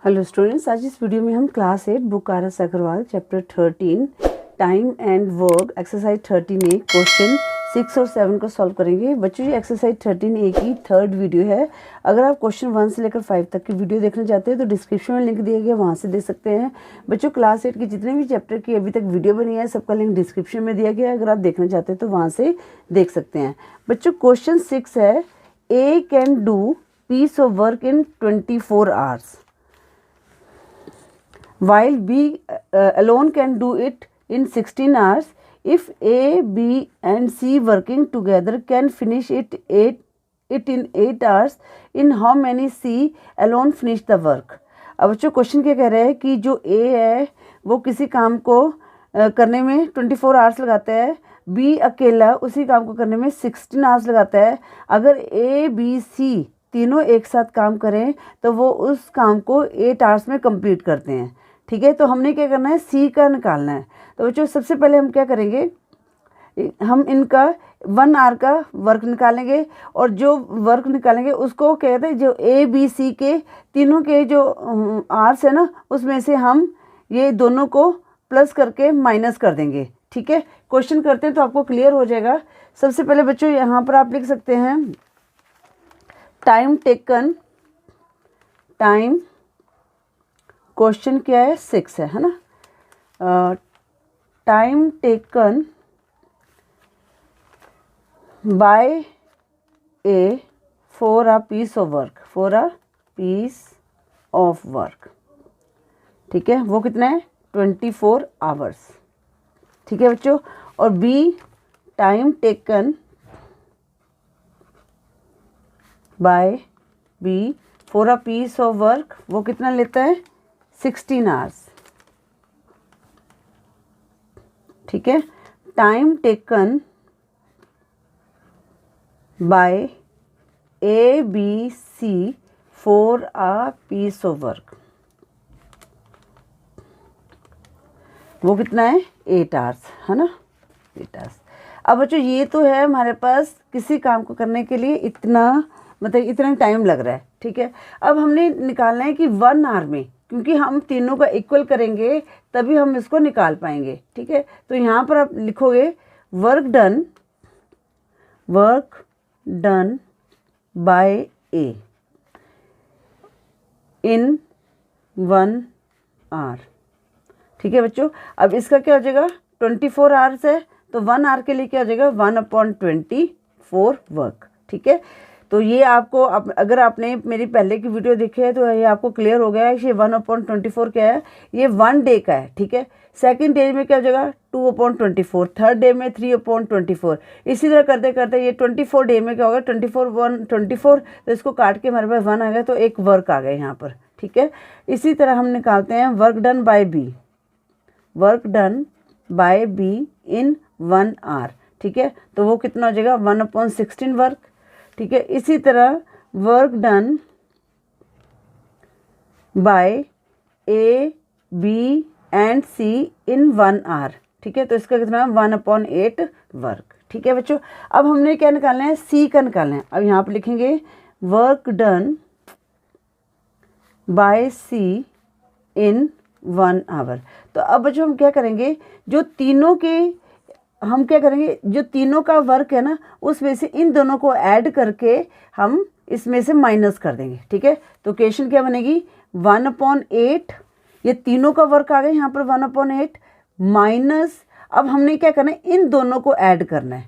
Hello students, आज इस video में हम class 8 book R S. Agarwal chapter 13 time and work exercise 13A question 6 और 7 को सॉल्व करेंगे। बच्चों, ये एक्सरसाइज 13A की थर्ड वीडियो है। अगर आप क्वेश्चन 1 से लेकर 5 तक की वीडियो देखना चाहते हैं तो डिस्क्रिप्शन में लिंक दिया गया, वहाँ से देख सकते हैं। बच्चों, क्लास 8 की जितने भी चैप्टर की अभी तक वीडियो बनी है सबका लिंक डिस्क्रिप्शन में दिया गया है। अगर आप देखना चाहते हैं तो वहाँ से देख सकते हैं। बच्चों, क्वेश्चन 6 है, A can do piece of work in 24 hours while B alone can do it in 16 hours. If A, B and C working together can finish it in 8 hours, in how many C alone finish the work? अब बच्चों, question क्या कह रहे हैं कि जो A है वो किसी काम को करने में 24 आवर्स लगाता है, B अकेला उसी काम को करने में 16 आवर्स लगाता है। अगर A, B, C तीनों एक साथ काम करें तो वो उस काम को 8 आवर्स में कंप्लीट करते हैं। ठीक है, तो हमने क्या करना है, सी का निकालना है। तो बच्चों, सबसे पहले हम क्या करेंगे, हम इनका 1 आवर का वर्क निकालेंगे और जो वर्क निकालेंगे उसको क्या कहते हैं, जो ए बी सी के तीनों के जो आवर्स है ना, उसमें से हम ये दोनों को प्लस करके माइनस कर देंगे। ठीक है, क्वेश्चन करते हैं तो आपको क्लियर हो जाएगा। सबसे पहले बच्चों यहाँ पर आप लिख सकते हैं टाइम टेकन, टाइम क्वेश्चन क्या है 6 है ना। Time taken by A for a piece of work, for a piece of work. ठीक है, वो कितना है 24 आवर्स। ठीक है बच्चों, और B time taken by B for a piece of work, वो कितना लेता है 16 आवर्स। ठीक है, time taken by A B C for a piece of work, वो कितना है 8 आवर्स है ना, 8 आवर्स। अब बच्चों, ये तो है हमारे पास किसी काम को करने के लिए इतना मतलब इतना टाइम लग रहा है। ठीक है, अब हमने निकालना है कि 1 आवर में, क्योंकि हम तीनों का इक्वल करेंगे तभी हम इसको निकाल पाएंगे। ठीक है, तो यहाँ पर आप लिखोगे work done by A in 1 hour. ठीक है बच्चों, अब इसका क्या हो जाएगा 24 आवर्स है तो 1 आवर के लिए क्या हो जाएगा 1/24 वर्क। ठीक है, तो ये आपको अगर आपने मेरी पहले की वीडियो देखी है तो ये आपको क्लियर हो गया है कि 1/24 क्या है, ये 1 डे का है। ठीक है, सेकंड डे में क्या हो जाएगा 2/24, थर्ड डे में 3/24, इसी तरह करते करते ये 24 डे में क्या होगा 24 तो इसको काट के हमारे पास 1 आ गया, तो एक वर्क आ गया यहाँ पर। ठीक है, इसी तरह हम निकालते हैं work done by B, work done by B in 1 hour. ठीक है, तो वो कितना हो जाएगा 1/16 वर्क। ठीक है, इसी तरह work done by A B and C in 1 hour. ठीक है, तो इसका कितना है 1/8 वर्क। ठीक है बच्चों, अब हमने क्या निकालना है, सी का निकालना है। अब यहाँ पर लिखेंगे work done by C in 1 hour. तो अब बच्चों हम क्या करेंगे, जो तीनों के हम क्या करेंगे, जो तीनों का वर्क है ना उसमें से इन दोनों को ऐड करके हम इसमें से माइनस कर देंगे। ठीक है, तो इक्वेशन क्या बनेगी 1/8, ये तीनों का वर्क आ गया यहाँ पर 1/8 माइनस, अब हमने क्या करना है इन दोनों को ऐड करना है,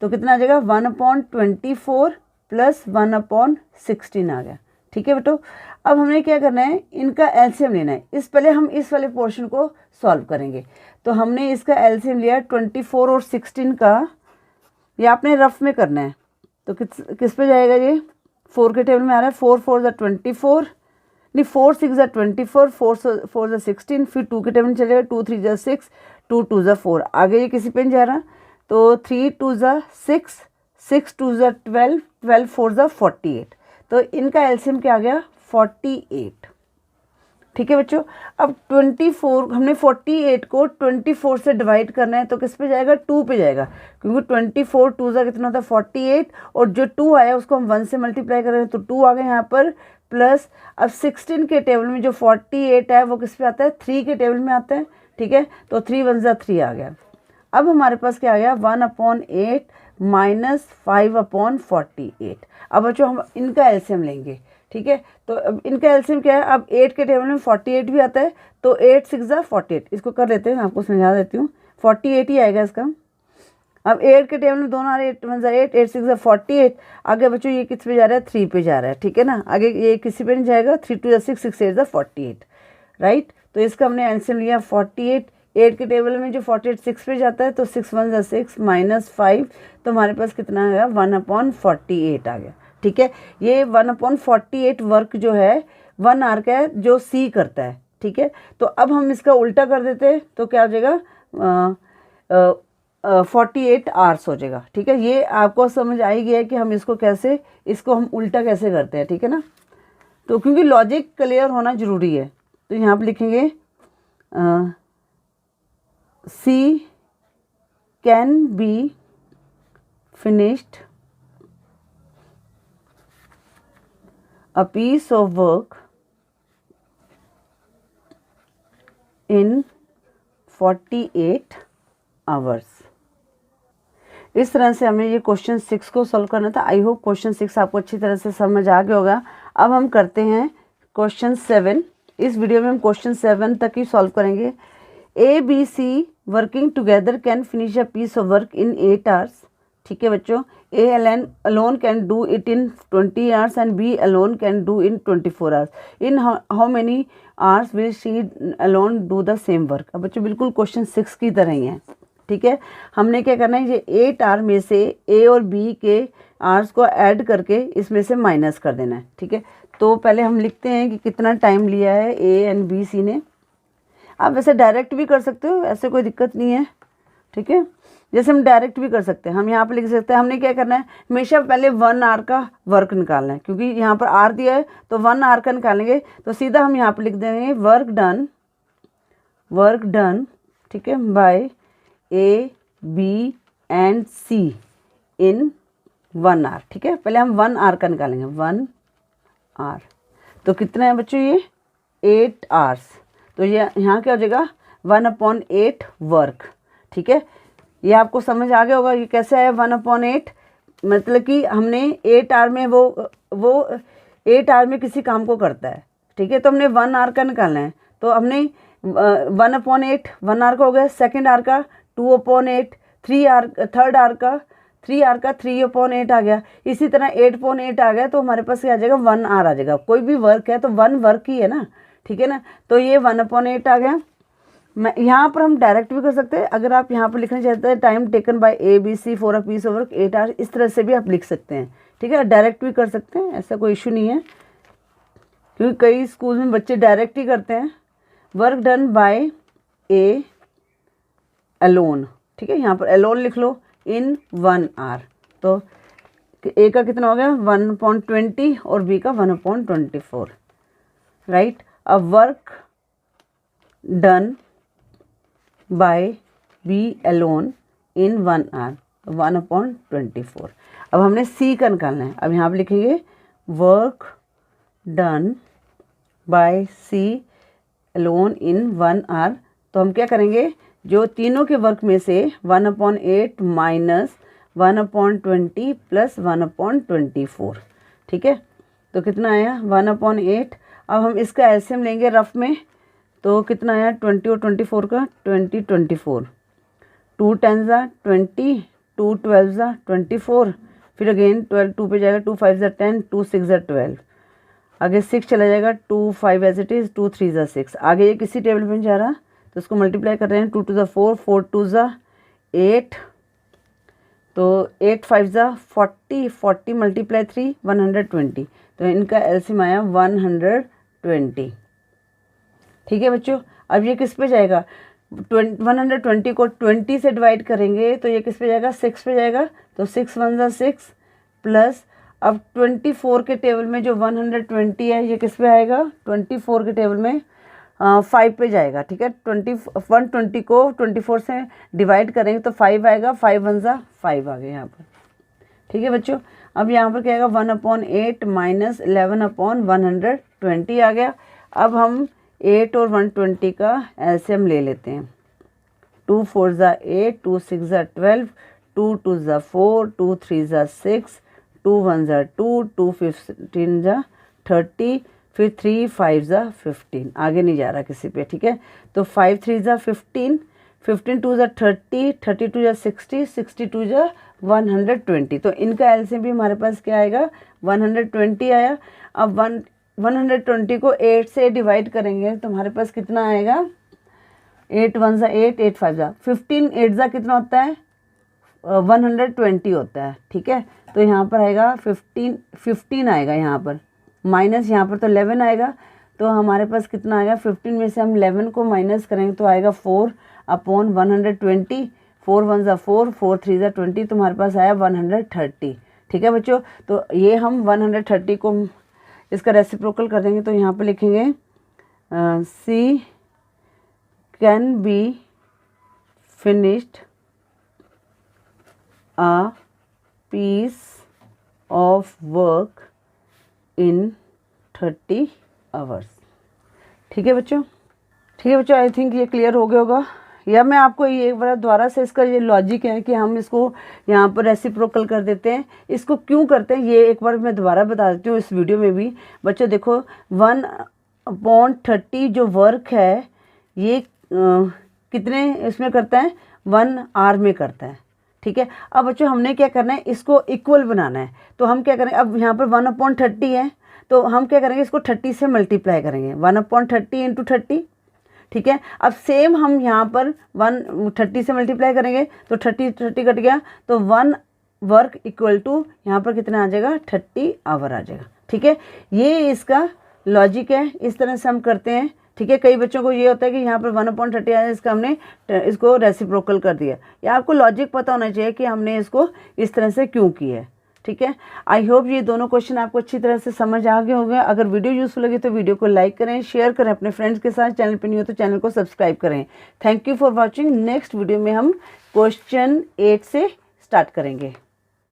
तो कितना आ जाएगा 1/24 प्लस 1/16 आ गया। ठीक है बेटो, अब हमने क्या करना है, इनका एलसीएम लेना है। इस पहले हम इस वाले पोर्शन को सॉल्व करेंगे। तो हमने इसका एलसीएम लिया 24 और 16 का, ये आपने रफ में करना है। तो किस पे जाएगा, ये 4 के टेबल में आ रहा है, 4 4 ज़ा 24, नहीं 4 6 ज़ा 24, 4 ज़ा 16, फिर 2 के टेबल में चलेगा 2 3 ज़ा 6, 2 2 ज़ा 4, आगे ये किसी पे नहीं जा रहा, तो 3 2 ज़ा 6, 6 2 ज़ा 12, 12 4 ज़ा 48, तो इनका एलसीएम क्या आ गया 48। ठीक है बच्चों, अब 24 हमने 48 को 24 से डिवाइड करना है, तो किस पे जाएगा 2 पे जाएगा, क्योंकि 24 2 का कितना होता है 48, और जो 2 आया उसको हम 1 से मल्टीप्लाई करेंगे तो 2 आ गया यहाँ पर प्लस अब 16 के टेबल में जो 48 है वो किस पे आता है, 3 के टेबल में आता है, ठीक है। तो 3 × 1 = 3 आ गया। अब हमारे पास क्या आ गया, 1/8 माइनस 5/48। अब बच्चों हम इनका एलसीएम लेंगे, ठीक है। तो अब इनका एलसीएम क्या है, अब 8 के टेबल में 48 भी आता है, तो 8 × 6 = 48। इसको कर लेते हैं, मैं आपको समझा देती हूँ, 48 ही आएगा इसका। अब 8 के टेबल में दोनों आ रहे हैं, 8 × 1 = 8, 8 × 6 = 48। आगे बच्चों ये किस पे जा रहा है, 3 पे जा रहा है, ठीक है ना। आगे ये किसी पे नहीं जाएगा, 3 × 2 = 6, 6 × 8 = 48, राइट। तो इसका हमने एलसीएम लिया 48। 8 के टेबल में जो 48 6 पे जाता है, तो 6 × 1 = 6 माइनस 5, तो हमारे पास कितना आ गया, 1/48 आ गया, ठीक है। ये 1/48 वर्क जो है 1 आवर का है, जो सी करता है, ठीक है। तो अब हम इसका उल्टा कर देते हैं, तो क्या हो जाएगा, 48 आवर्स हो जाएगा, ठीक है। ये आपको समझ आई गया है कि हम इसको कैसे, इसको हम उल्टा कैसे करते हैं, ठीक है ना। तो क्योंकि लॉजिक क्लियर होना ज़रूरी है, तो यहाँ पर लिखेंगे C can be finished a piece of work in 48 hours। इस तरह से हमें ये क्वेश्चन 6 को सॉल्व करना था। आई होप क्वेश्चन 6 आपको अच्छी तरह से समझ आ गया होगा। अब हम करते हैं क्वेश्चन 7। इस वीडियो में हम क्वेश्चन 7 तक ही सॉल्व करेंगे। A B C working together can finish a piece of work in 8 hours, ठीक है बच्चों। ए alone can do it in 20 hours and B alone can do in 24 hours. In how many hours will she alone do the same work? अब बच्चों बिल्कुल question 6 की तरह ही है, ठीक है। हमने क्या करना है, ये 8 आवर में से ए और बी के आवर्स को ऐड करके इसमें से माइनस कर देना है, ठीक है। तो पहले हम लिखते हैं कि कितना टाइम लिया है ए एंड बी सी ने। आप वैसे डायरेक्ट भी कर सकते हो, ऐसे कोई दिक्कत नहीं है, ठीक है। जैसे हम डायरेक्ट भी कर सकते हैं, हम यहाँ पे लिख सकते हैं, हमने क्या करना है, हमेशा पहले 1 आवर का वर्क निकालना है, क्योंकि यहाँ पर आर दिया है तो 1 आवर का निकालेंगे। तो सीधा हम यहाँ पे लिख देंगे वर्क डन, ठीक है, by A B and C in 1 hour, ठीक है। पहले हम 1 आवर का निकालेंगे, 1 आवर। तो कितना है बच्चों, ये 8 आवर्स। तो ये यहाँ क्या हो जाएगा, 1/8 वर्क, ठीक है। ये आपको समझ आ गया होगा ये कैसे आया 1/8, मतलब कि हमने 8 आवर में वो 8 आवर में किसी काम को करता है, ठीक है। तो हमने 1 आवर का निकालना है, तो हमने 1/8 1 आवर का हो गया, सेकेंड आवर का 2/8, थर्ड आवर का 3/8 आ गया। इसी तरह 8/8 आ गया, तो हमारे पास क्या आ जाएगा, 1 आवर आ जाएगा। कोई भी वर्क है तो 1 वर्क ही है ना, ठीक है ना। तो ये 1/8 आ गया। मैं यहाँ पर हम डायरेक्ट भी कर सकते हैं, अगर आप यहाँ पर लिखना चाहते हैं time taken by A B C for a piece of work 8 hour, इस तरह से भी आप लिख सकते हैं, ठीक है। डायरेक्ट भी कर सकते हैं, ऐसा कोई इशू नहीं है, क्योंकि कई स्कूल में बच्चे डायरेक्ट ही करते हैं। Work done by A alone, ठीक है, यहाँ पर अलोन लिख लो, इन 1 आवर। तो ए का कितना हो गया, 1/20 और बी का 1/24, राइट। अब work done by B alone in 1 hour, 1/24। अब हमने सी का निकालना है। अब यहाँ पर लिखेंगे work done by C alone in 1 hour. तो हम क्या करेंगे, जो तीनों के वर्क में से 1/8 माइनस 1/20 प्लस 1/24, ठीक है। तो कितना आया, 1/8। अब हम इसका एलसीएम लेंगे रफ में, तो कितना आया, 20 और 24 का 20 24, 2 10 20, 2 12 24, फिर अगेन 12 2 पे जाएगा, 2 5 10, 2 6 12, आगे 6 चला जाएगा, 2 5 एज इट इज़, 2 3 6। आगे ये किसी टेबल में जा रहा, तो इसको मल्टीप्लाई कर रहे हैं, 2 2 4, 4 2 8, तो 8 5 40, 40 मल्टीप्लाई 3 120। तो इनका एलसीएम आया 120, ठीक है बच्चों। अब ये किस पे जाएगा, 120 को 20 से डिवाइड करेंगे तो ये किस पे जाएगा, 6 पे जाएगा। तो 6 1 6 प्लस, अब 24 के टेबल में जो 120 है ये किस पे आएगा, 24 के टेबल में 5 पे जाएगा, ठीक है। 120 को 24 से डिवाइड करेंगे तो 5 आएगा, 5 1 5 आ गए यहाँ पर, ठीक है बच्चों। अब यहाँ पर क्या आएगा 1/8 माइनस 11/120 आ गया। अब हम 8 और 120 का एलसीएम ले लेते हैं। 2 4 ज़ा 8, 2 6 ज़ा 12, 2 2 ज़ा 4, 2 3 ज़ा 6, 2 1 ज़ा 2, 2 15 ज़ा 30, फिर 3 5 ज़ा 15, आगे नहीं जा रहा किसी पे, ठीक है। तो 5 3 ज़ा 15, 15 2 ज़ा 30, 32 ज़ा 60, 62 ज़ा 120। तो इनका एलसीएम भी हमारे पास क्या आएगा 120 आया। अब 120 को 8 से डिवाइड करेंगे तो हमारे पास कितना आएगा 8 1 ज़ा 8, 8 5 ज़ा 15, 8 ज़ा कितना होता है 120 होता है, ठीक है। तो यहाँ पर आएगा 15 आएगा यहाँ पर, माइनस यहाँ पर तो 11 आएगा। तो हमारे पास कितना आएगा 15 में से हम 11 को माइनस करेंगे तो आएगा 4/120। 4 1 ज़ा 4, 4 3 ज़ा 20, तो हमारे पास आया 130, ठीक है बच्चों। तो ये हम 130 को इसका रेसिप्रोकल कर देंगे तो यहाँ पर लिखेंगे C can be finished a piece of work in 30 hours। ठीक है बच्चों, ठीक है बच्चों, आई थिंक ये क्लियर हो गया होगा। या मैं आपको ये एक बार दोबारा से इसका ये लॉजिक है कि हम इसको यहाँ पर रेसिप्रोकल कर देते हैं। इसको क्यों करते हैं ये एक बार मैं दोबारा बता देती हूँ इस वीडियो में भी। बच्चों देखो 1/30 जो वर्क है ये कितने इसमें करता है 1 आवर में करता है, ठीक है। अब बच्चों हमने क्या करना है इसको इक्वल बनाना है। तो हम क्या करेंगे, अब यहाँ पर 1/30 है तो हम क्या करेंगे इसको 30 से मल्टीप्लाई करेंगे 1/30 इंटू 30, ठीक है। अब सेम हम यहाँ पर 130 से मल्टीप्लाई करेंगे तो 30 कट गया तो 1 वर्क इक्वल टू यहाँ पर कितना आ जाएगा 30 आवर आ जाएगा, ठीक है। ये इसका लॉजिक है, इस तरह से हम करते हैं, ठीक है। कई बच्चों को ये होता है कि यहाँ पर 1/30 आया इसका हमने इसको रेसिप्रोकल कर दिया। या आपको लॉजिक पता होना चाहिए कि हमने इसको इस तरह से क्यों किया है, ठीक है। आई होप ये दोनों क्वेश्चन आपको अच्छी तरह से समझ आ गए होंगे। अगर वीडियो यूजफुल लगी तो वीडियो को लाइक करें, शेयर करें अपने फ्रेंड्स के साथ। चैनल पर नहीं हो तो चैनल को सब्सक्राइब करें। Thank you for watching. Next video में हम क्वेश्चन 8 से स्टार्ट करेंगे।